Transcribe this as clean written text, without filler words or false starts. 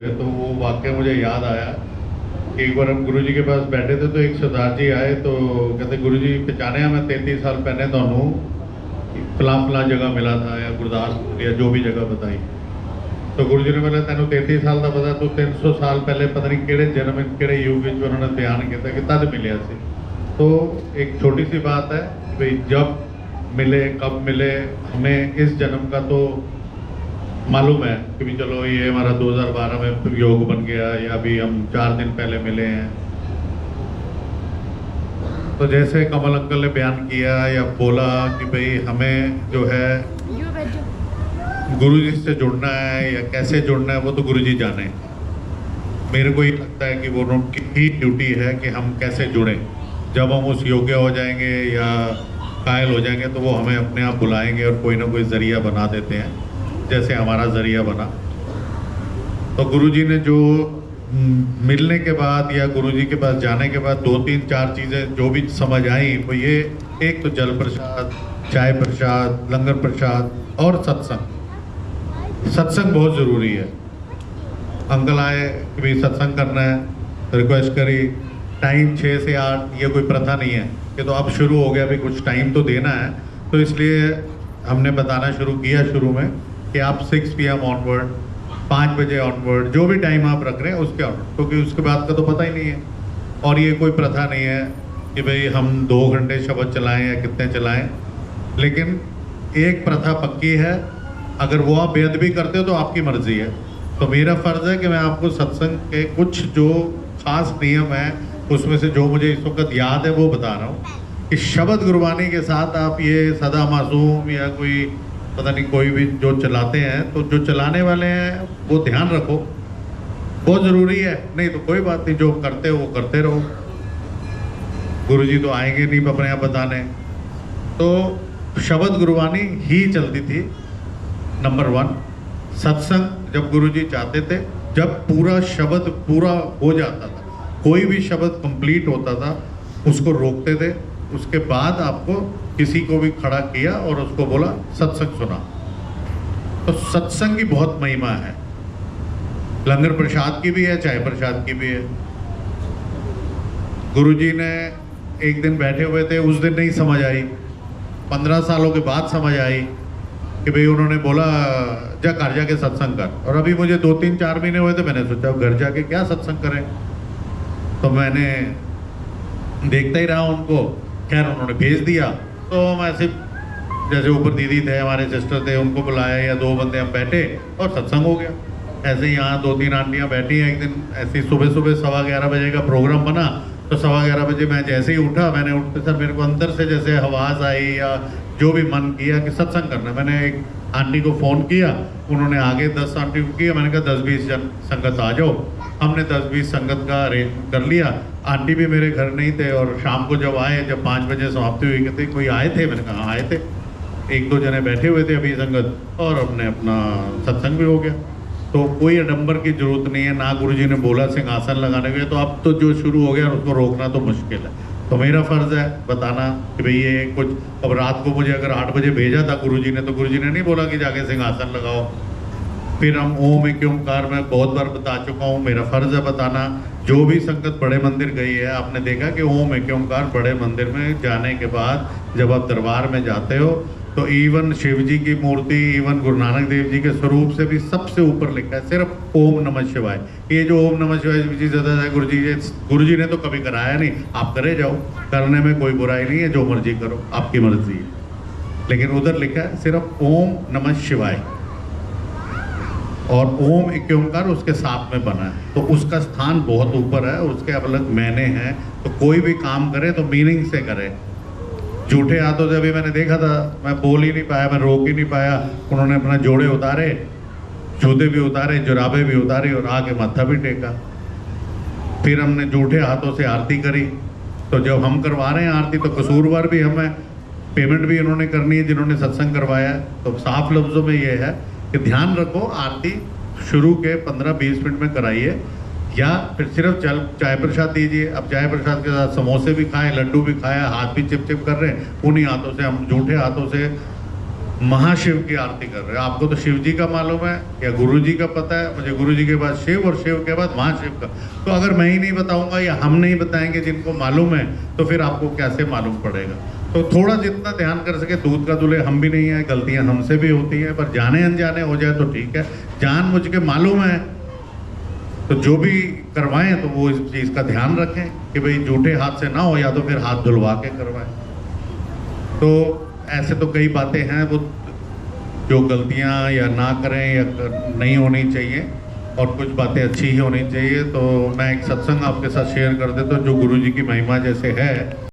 तो वो वाक्य मुझे याद आया कि एक बार हम गुरुजी के पास बैठे थे तो एक सरदार जी आए तो कहते गुरुजी पहचाने मैं 33 साल पहले तो फला जगह मिला था या गुरदासपुर या जो भी जगह बताई। तो गुरुजी ने बोला तेन 33 साल का पता तू 300 साल पहले पता नहीं किहड़े जन्म किहड़े युग में उन्होंने बयान किया कि तद मिले से। तो एक छोटी सी बात है भाई जब मिले कब मिले हमें इस जन्म का तो मालूम है कि भी चलो ये हमारा 2012 में योग बन गया या अभी हम 4 दिन पहले मिले हैं। तो जैसे कमल अंकल ने बयान किया या बोला कि भाई हमें जो है गुरुजी से जुड़ना है या कैसे जुड़ना है वो तो गुरुजी जाने। मेरे को ये लगता है कि वो उनकी ही ड्यूटी है कि हम कैसे जुड़ें। जब हम उस योग्य हो जाएंगे या कायल हो जाएंगे तो वो हमें अपने आप बुलाएंगे और कोई ना कोई ज़रिया बना देते हैं, जैसे हमारा ज़रिया बना। तो गुरुजी ने जो मिलने के बाद या गुरुजी के पास जाने के बाद 2-3-4 चीज़ें जो भी समझ आई वो ये, एक तो जल प्रसाद, चाय प्रसाद, लंगर प्रसाद और सत्संग। सत्संग बहुत ज़रूरी है। अंकल आए कि भाई सत्संग करना है, रिक्वेस्ट करी, टाइम 6 से 8, ये कोई प्रथा नहीं है कि तो अब शुरू हो गया, भाई कुछ टाइम तो देना है। तो इसलिए हमने बताना शुरू किया शुरू में कि आप 6 PM ऑनवर्ड, 5 बजे ऑनवर्ड, जो भी टाइम आप रख रहे हैं उसके ऑनवर्ड, क्योंकि उसके बाद का तो पता ही नहीं है। और ये कोई प्रथा नहीं है कि भाई हम 2 घंटे शब्द चलाएं या कितने चलाएं, लेकिन एक प्रथा पक्की है, अगर वो आप बेअद भी करते हो तो आपकी मर्जी है। तो मेरा फ़र्ज़ है कि मैं आपको सत्संग के कुछ जो ख़ास नियम हैं उसमें से जो मुझे इस वक्त याद है वो बता रहा हूँ कि शब्द गुरबानी के साथ आप ये सदा मासूम या कोई पता नहीं कोई भी जो चलाते हैं, तो जो चलाने वाले हैं वो ध्यान रखो, बहुत ज़रूरी है। नहीं तो कोई बात नहीं, जो करते हो वो करते रहो, गुरुजी तो आएंगे नहीं अपने आप बताने। तो शब्द गुरबानी ही चलती थी नंबर 1। सत्संग जब गुरुजी चाहते थे, जब पूरा शब्द पूरा हो जाता था, कोई भी शब्द कंप्लीट होता था उसको रोकते थे, उसके बाद आपको किसी को भी खड़ा किया और उसको बोला सत्संग सुना। तो सत्संग की बहुत महिमा है, लंगर प्रसाद की भी है, चाय प्रसाद की भी है। गुरुजी ने एक दिन बैठे हुए थे, उस दिन नहीं समझ आई, 15 सालों के बाद समझ आई कि भाई उन्होंने बोला जा घर जाके सत्संग कर। और अभी मुझे 2-3-4 महीने हुए थे, मैंने सोचा घर जाके क्या सत्संग करें, तो मैंने देखता ही रहा उनको। खैर उन्होंने भेज दिया, तो मैं ऐसे जैसे ऊपर दीदी थे, हमारे सिस्टर थे, उनको बुलाया या 2 बंदे हम बैठे और सत्संग हो गया। ऐसे ही यहाँ 2-3 आंटियाँ बैठी हैं। एक दिन ऐसे ही सुबह 11:15 बजे का प्रोग्राम बना, तो 11:15 बजे मैं जैसे ही उठा, मैंने उठते सर मेरे को अंदर से जैसे आवाज़ आई या जो भी मन किया कि सत्संग करना। मैंने एक आंटी को फ़ोन किया, उन्होंने आगे 10 आंटी को किया, मैंने कहा 10-20 जन संगत आ जाओ। हमने 10-20 संगत का अरेंज कर लिया। आंटी भी मेरे घर नहीं थे और शाम को जब आए, जब 5 बजे समाप्ति हुई, कहते कोई आए थे? मैंने कहा आए थे, 1-2 जने बैठे हुए थे अभी संगत, और हमने अपना सत्संग भी हो गया। तो कोई आडंबर की जरूरत नहीं है, ना गुरुजी ने बोला सिंहासन लगाने के। तो अब तो जो शुरू हो गया उसको रोकना तो मुश्किल है। तो मेरा फ़र्ज़ है बताना कि भाई ये कुछ, अब रात को मुझे अगर 8 बजे भेजा था गुरुजी ने, तो गुरुजी ने नहीं बोला कि जाके सिंहासन लगाओ। फिर हम ओम एक ओंकार में बहुत बार बता चुका हूँ, मेरा फ़र्ज़ है बताना। जो भी संगत बड़े मंदिर गई है, आपने देखा कि ओम एक ओंकार बड़े मंदिर में जाने के बाद जब आप दरबार में जाते हो तो इवन शिव जी की मूर्ति, इवन गुरु नानक देव जी के स्वरूप से भी सबसे ऊपर लिखा है सिर्फ ओम नमः शिवाय। ये जो ओम नमः शिवाय जी ज़्यादा है, गुरुजी ने तो कभी कराया नहीं, आप करे जाओ, करने में कोई बुराई नहीं है, जो मर्जी करो, आपकी मर्जी है। लेकिन उधर लिखा है सिर्फ ओम नमः शिवाय, और ओम एक ओंकार उसके साथ में बना है, तो उसका स्थान बहुत ऊपर है, उसके अलग मायने हैं। तो कोई भी काम करे तो मीनिंग से करे। झूठे हाथों से अभी मैंने देखा था, मैं बोल ही नहीं पाया, मैं रोक ही नहीं पाया, उन्होंने अपना जोड़े उतारे, जूते भी उतारे, जुराबे भी उतारी और आके माथा भी टेका। फिर हमने झूठे हाथों से आरती करी। तो जब हम करवा रहे हैं आरती तो कसूरवार भी हमें, पेमेंट भी उन्होंने करनी है जिन्होंने सत्संग करवाया। तो साफ लफ्ज़ों में ये है कि ध्यान रखो, आरती शुरू के 15-20 मिनट में कराइए, या फिर सिर्फ चाय प्रसाद दीजिए। अब चाय प्रसाद के साथ समोसे भी खाएं, लड्डू भी खाएं, हाथ भी चिप चिप कर रहे हैं, उन्हीं हाथों से हम झूठे हाथों से महाशिव की आरती कर रहे हो। आपको तो शिव जी का मालूम है या गुरु जी का पता है, मुझे गुरु जी के बाद शिव और शिव के बाद महाशिव का। तो अगर मैं ही नहीं बताऊंगा या हम नहीं बताएंगे जिनको मालूम है, तो फिर आपको कैसे मालूम पड़ेगा। तो थोड़ा जितना ध्यान कर सके, दूध का दूल्हे हम भी नहीं है, गलतियां हमसे भी होती हैं, पर जाने अनजाने हो जाए तो ठीक है। जान मुझ के मालूम है तो जो भी करवाएं तो वो इस चीज़ का ध्यान रखें कि भाई झूठे हाथ से ना हो, या तो फिर हाथ धुलवा के करवाएं। तो ऐसे तो कई बातें हैं वो जो गलतियां या ना करें या नहीं होनी चाहिए, और कुछ बातें अच्छी ही होनी चाहिए। तो मैं एक सत्संग आपके साथ शेयर कर देता हूँ जो गुरु जी की महिमा जैसे है।